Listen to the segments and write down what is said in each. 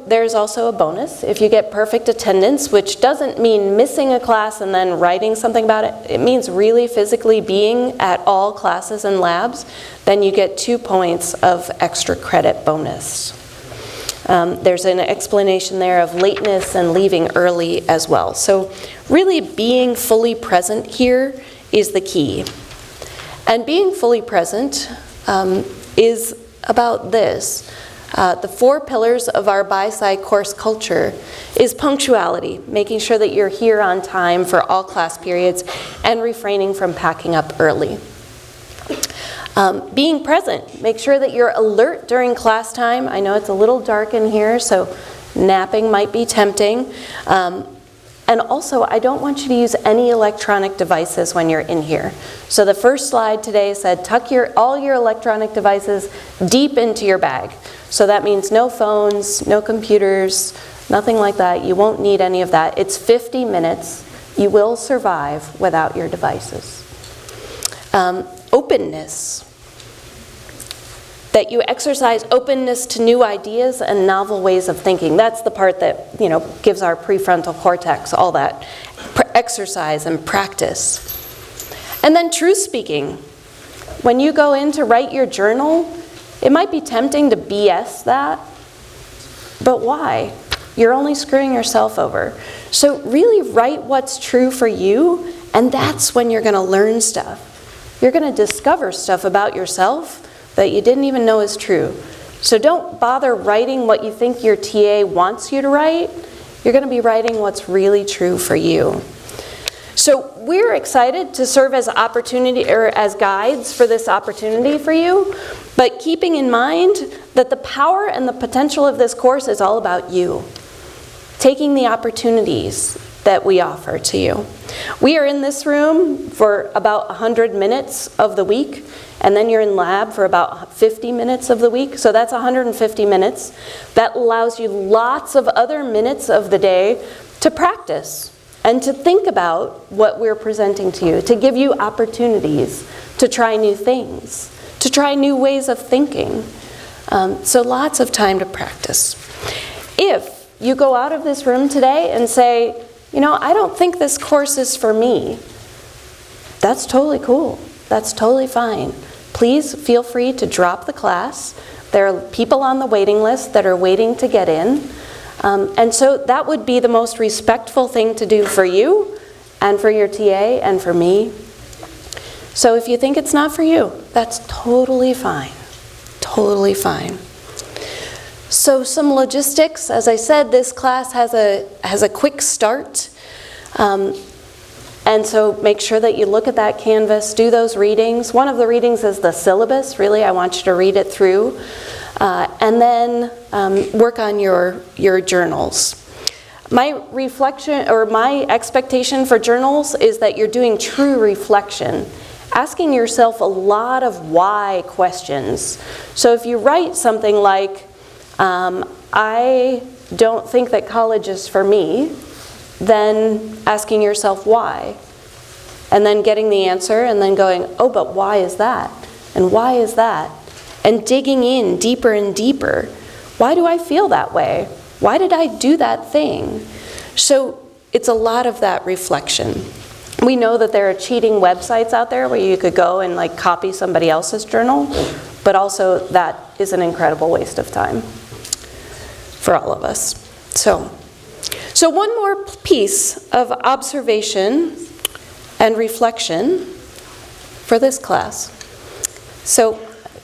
There's also a bonus. If you get perfect attendance, which doesn't mean missing a class and then writing something about it, it means really physically being at all classes and labs, then you get 2 points of extra credit bonus. There's an explanation there of lateness and leaving early as well. So really being fully present here is the key. And being fully present is about this. The 4 pillars of our BiSci course culture is punctuality, making sure that you're here on time for all class periods, and refraining from packing up early. Being present, make sure that you're alert during class time. I know it's a little dark in here, so napping might be tempting. And also, I don't want you to use any electronic devices when you're in here. So the first slide today said tuck all your electronic devices deep into your bag. So that means no phones, no computers, nothing like that. You won't need any of that. It's 50 minutes. You will survive without your devices. Openness. That you exercise openness to new ideas and novel ways of thinking. That's the part that, gives our prefrontal cortex all that exercise and practice. And then truth speaking. When you go in to write your journal, it might be tempting to BS that, but why? You're only screwing yourself over. So really write what's true for you, and that's when you're going to learn stuff. You're going to discover stuff about yourself that you didn't even know is true. So don't bother writing what you think your TA wants you to write. You're going to be writing what's really true for you. So we're excited to serve as as guides for this opportunity for you, but keeping in mind that the power and the potential of this course is all about you. Taking the opportunities that we offer to you. We are in this room for about 100 minutes of the week, and then you're in lab for about 50 minutes of the week, so that's 150 minutes. That allows you lots of other minutes of the day to practice and to think about what we're presenting to you, to give you opportunities to try new things, to try new ways of thinking. So lots of time to practice. If you go out of this room today and say, I don't think this course is for me, that's totally cool. That's totally fine. Please feel free to drop the class. There are people on the waiting list that are waiting to get in. And so that would be the most respectful thing to do for you and for your TA and for me. So if you think it's not for you, that's totally fine. Totally fine. So some logistics. As I said, this class has a quick start. And so make sure that you look at that Canvas, do those readings. One of the readings is the syllabus. Really, I want you to read it through. And then work on your journals. My reflection, or my expectation for journals, is that you're doing true reflection, asking yourself a lot of why questions. So if you write something like, I don't think that college is for me, then asking yourself why, and then getting the answer, and then going, oh, but why is that? And why is that? And digging in deeper and deeper. Why do I feel that way? Why did I do that thing? So it's a lot of that reflection. We know that there are cheating websites out there where you could go and copy somebody else's journal, but also that is an incredible waste of time for all of us. So one more piece of observation and reflection for this class. So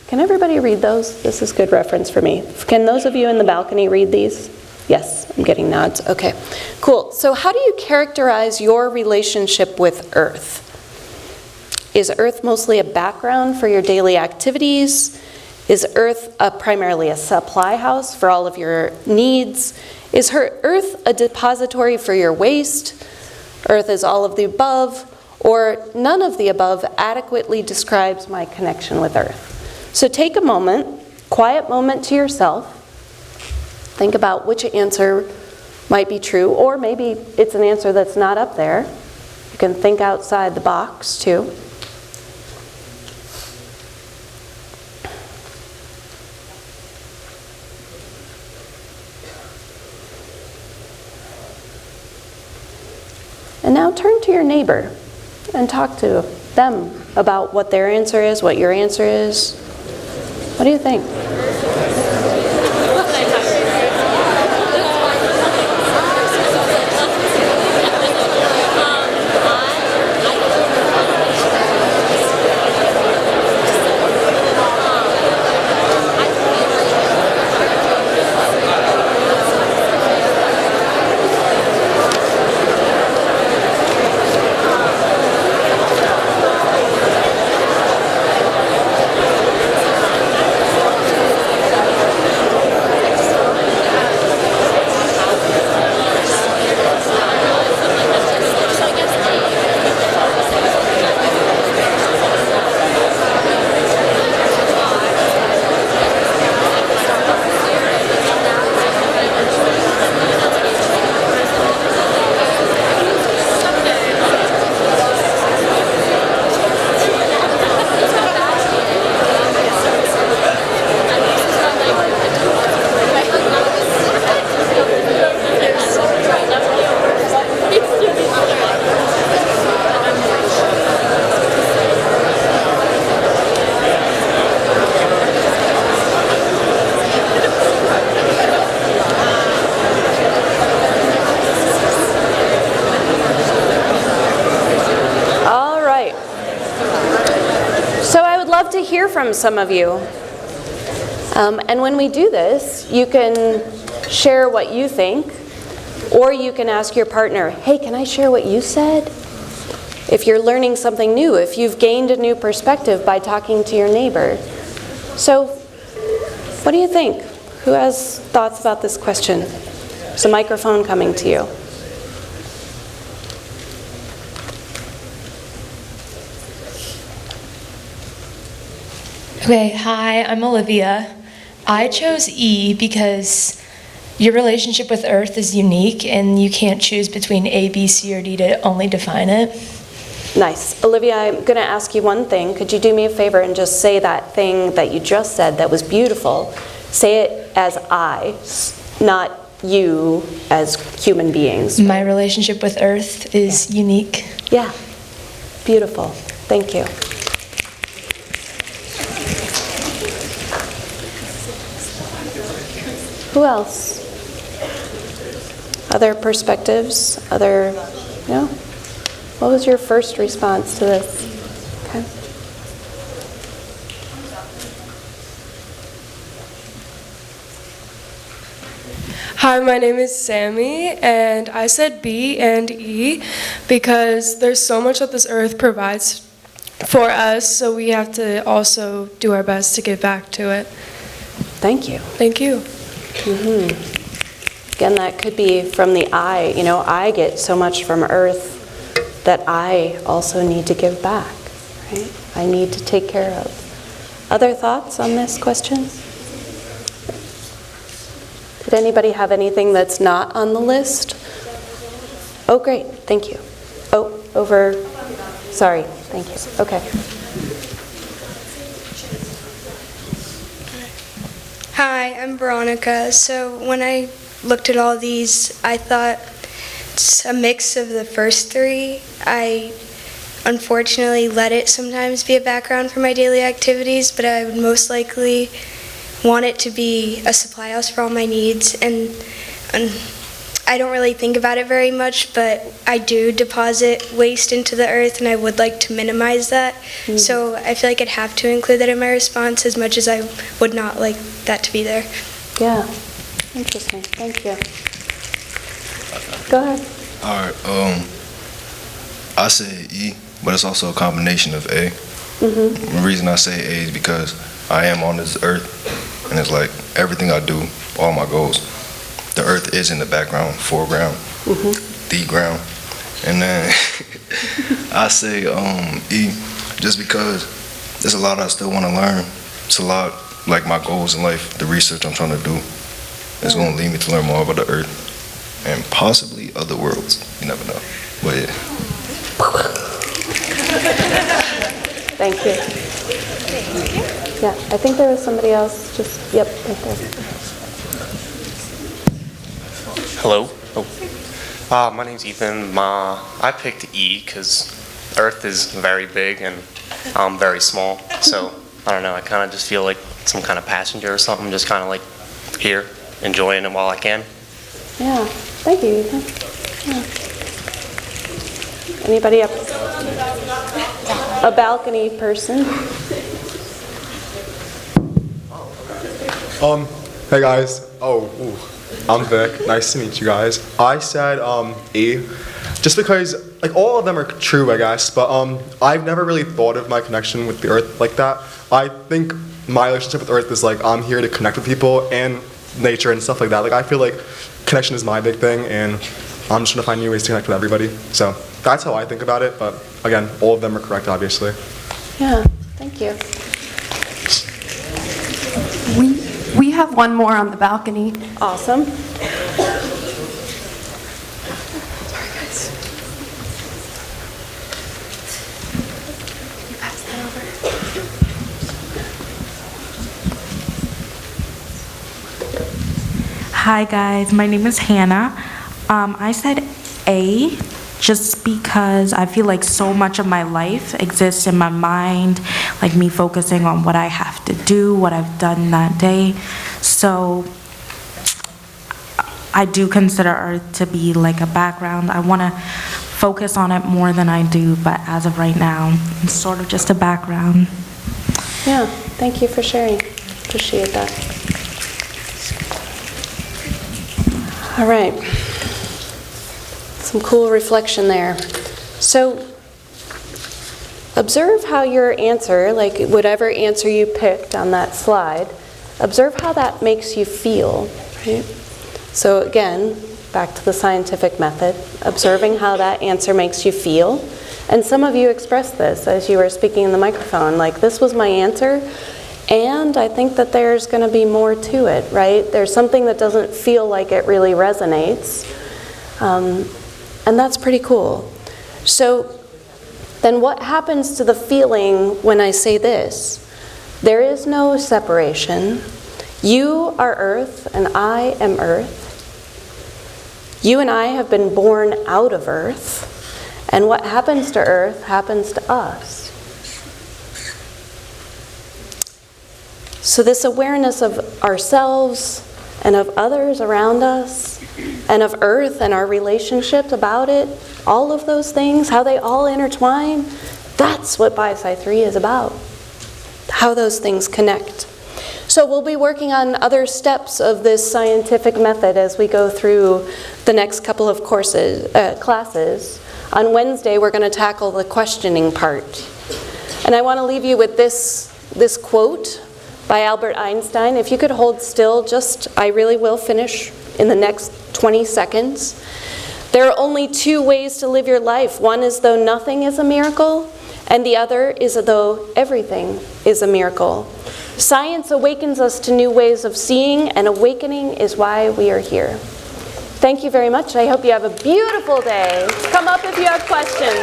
can everybody read those? This is good reference for me. Can those of you in the balcony read these? Yes, I'm getting nods. Okay, cool. So how do you characterize your relationship with Earth? Is Earth mostly a background for your daily activities? Is Earth primarily a supply house for all of your needs? Is Earth a depository for your waste? Earth is all of the above, or none of the above adequately describes my connection with Earth. So take a moment, quiet moment to yourself. Think about which answer might be true, or maybe it's an answer that's not up there. You can think outside the box too. And now turn to your neighbor and talk to them about what their answer is, what your answer is. What do you think? To hear from some of you. And when we do this, you can share what you think, or you can ask your partner, hey, can I share what you said? If you're learning something new, if you've gained a new perspective by talking to your neighbor. So, what do you think? Who has thoughts about this question? There's a microphone coming to you. Okay, hi, I'm Olivia. I chose E because your relationship with Earth is unique and you can't choose between A, B, C, or D to only define it. Nice. Olivia, I'm going to ask you one thing. Could you do me a favor and just say that thing that you just said that was beautiful? Say it as I, not you as human beings. My relationship with Earth is unique. Yeah, beautiful. Thank you. Who else? Other perspectives? Other, What was your first response to this? Okay. Hi, my name is Sammy, and I said B and E because there's so much that this earth provides for us, so we have to also do our best to give back to it. Thank you. Thank you. Again, that could be from the I. I get so much from Earth that I also need to give back, right? I need to take care of. Other thoughts on this question? Did anybody have anything that's not on the list? Oh, great. Thank you. Oh, over. Sorry. Thank you. Okay. Hi, I'm Veronica. So when I looked at all these, I thought it's a mix of the first three. I unfortunately let it sometimes be a background for my daily activities, but I would most likely want it to be a supply house for all my needs. And I don't really think about it very much, but I do deposit waste into the earth, and I would like to minimize that. Mm-hmm. So I feel like I'd have to include that in my response as much as I would not like that to be there. Yeah, interesting. Thank you. Go ahead. All right. I say E, but it's also a combination of A. Mm-hmm. The reason I say A is because I am on this earth, and it's like everything I do, all my goals, the earth is in the background, foreground, the ground. And then I say E, just because there's a lot I still want to learn. It's a lot like my goals in life, the research I'm trying to do is going to lead me to learn more about the earth and possibly other worlds. You never know. But yeah. Thank you. Yeah, I think there was somebody else just, right there. Hello. Oh. My name's Ethan. I picked E because Earth is very big and I'm very small. So, I don't know, I kind of just feel like some kind of passenger or something, just kind of like here, enjoying it while I can. Yeah, thank you, Ethan. Yeah. Anybody up? A balcony person? Hey guys. I'm Vic. Nice to meet you guys. I said E, just because like all of them are true, I guess. But I've never really thought of my connection with the Earth like that. I think my relationship with Earth is like I'm here to connect with people and nature and stuff like that. Like I feel like connection is my big thing, and I'm just trying to find new ways to connect with everybody. So that's how I think about it. But again, all of them are correct, obviously. Yeah, thank you. We have one more on the balcony. Awesome. Hi guys, my name is Hannah. I said A just because I feel like so much of my life exists in my mind, like me focusing on what I have to do, what I've done that day. So I do consider Earth to be like a background. I want to focus on it more than I do, but as of right now, it's sort of just a background. Yeah, thank you for sharing. Appreciate that. All right. Some cool reflection there. So observe how your answer, like whatever answer you picked on that slide, observe how that makes you feel, right? So again, back to the scientific method, observing how that answer makes you feel. And some of you expressed this as you were speaking in the microphone, like this was my answer, and I think that there's going to be more to it, right? There's something that doesn't feel like it really resonates. And that's pretty cool. So then what happens to the feeling when I say this? There is no separation. You are Earth and I am Earth. You and I have been born out of Earth. And what happens to Earth happens to us. So this awareness of ourselves and of others around us, and of Earth and our relationships about it, all of those things, how they all intertwine, that's what BiSci 3 is about, how those things connect. So we'll be working on other steps of this scientific method as we go through the next couple of classes. On Wednesday, we're going to tackle the questioning part. And I want to leave you with this quote by Albert Einstein. If you could hold still, I really will finish in the next 20 seconds. There are only two ways to live your life. One is though nothing is a miracle, and the other is though everything is a miracle. Science awakens us to new ways of seeing, and awakening is why we are here. Thank you very much. I hope you have a beautiful day. Come up if you have questions.